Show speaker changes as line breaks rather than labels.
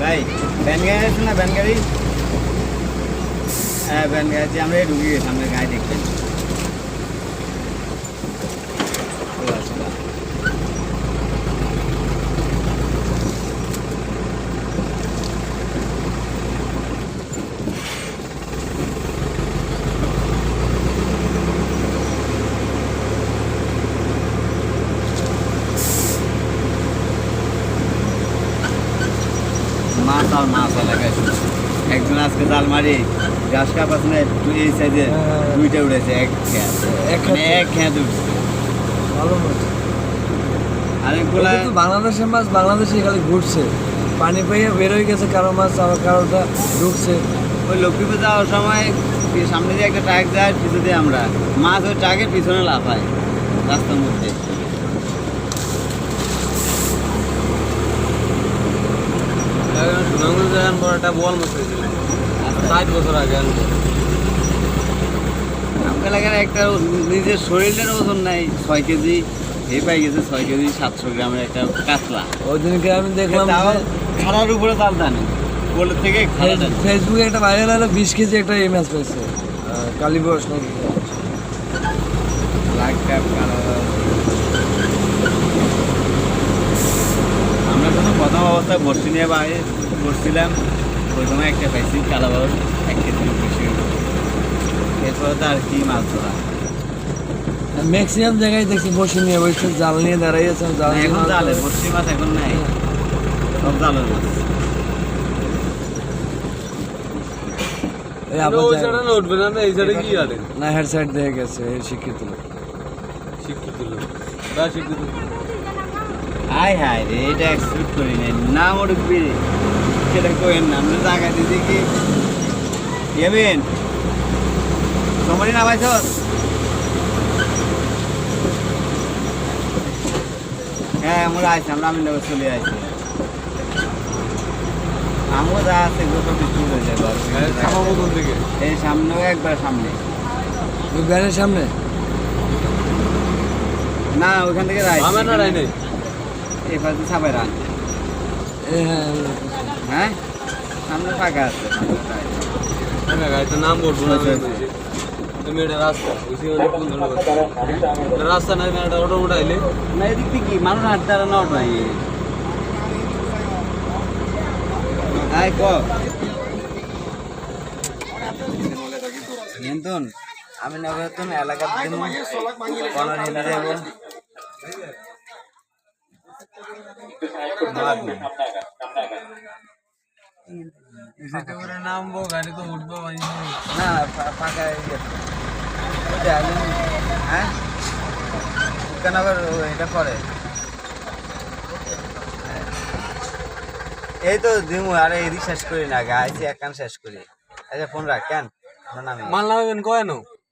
ভাই ভ্যান গাড়ি আছে না, ভ্যান গাড়ি? হ্যাঁ ভ্যান গাড়ি, আমরা ঢুকে গেছি, আমরা গাড়ি দেখবেন। মাছ আর মাছ এলাকায় একজন আজকে জাল মারি ঘাস কাপাস না একটু এই সাইজে দুইটা উঠেছে, এক খেঁত উঠছে
ভালো মাছ।
আরেকগুলা
বাংলাদেশের মাছ বাংলাদেশে খালি ঘুরছে, পানি পাইয়ে বের হয়ে গেছে কারো মাছ, আবার কারোটা ঢুকছে।
ওই লক্ষ্মীপুর যাওয়ার সময় সামনে দিয়ে একটা ট্রাক যায়, পিছু দিয়ে আমরা মাছ ওই ট্রাকের পিছনে লাফায় রাস্তার মধ্যে।
একটা বল মাছ হয়েছিল 60 বছর আগে।
আমাকে লাগে একটা নিজের শরীরের ওজন নাই, 6 কেজি এ পাই গেছে, 6 কেজি 700 গ্রামের একটা কাতলা।
ওই দিনকে আমি দেখলাম
খাড়ার উপরে তাল টানে বলের থেকে।
ফেসবুকে একটা ভাইরাল হলো 20 কেজি একটা এই মাছ পেয়েছে কালীবস নদী।
আমরা যখন প্রথম অবস্থায় বর্ষি নিয়ে বাইরে বসছিলাম, ওই সময় একটা পাইছি কালাবাস 1 কেজি বেশি। এরপরে তো আর কি মাছ ধরা,
ম্যাক্সিমাম জায়গায় দেখছি বসে নিয়ে বসে জাল নিয়ে দাঁড়াইয়েছে।
এখন জালে বর্ষি মাছ এখন নাই, সব জালের মাছ।
উঠবে না, এই সাইডে কি আরে না, হেড সাইড দেখে গেছে শিক্ষিত লোক, শিক্ষিত লোক বা শিক্ষিত।
হাই হাই রে, এটা এক্সপেক্ট করি নাই, নাম উঠবি সেটা কইেন না। আমরা জায়গা দিদি কি যাবেন তোমারই না পাইছ? হ্যাঁ আমরা আইছি, আমরা আমি চলে আইছি। আমিও যা আছে গোটা বৃষ্টি হয়ে যাবে এই সামনেও একবার সামনে,
ব্যানের সামনে
না ওইখান থেকে এবার সাবাই রান। হ্যাঁ সামনে ফাঁকা আছে,
নাম বলবো না। তুমি এটা রাস্তা রাস্তা নাই, এটা অটো উঠাইলে
না এদিক থেকে কি মানুষ হাঁটতে আর নট নাই। আয় ক নিয়ন্ত্রণ আমি নগরতন এলাকার কর্নার হিলে যাব।
নামবো গাড়ি তো উঠবো
না ফাঁকা হ্যাঁ কেন আবার এটা করে এই তো দিমু। আরে এদিক শেষ করি না, আগে আইসি এক কান শেষ করি। আচ্ছা ফোন রাখ কেন
মানলাম কয়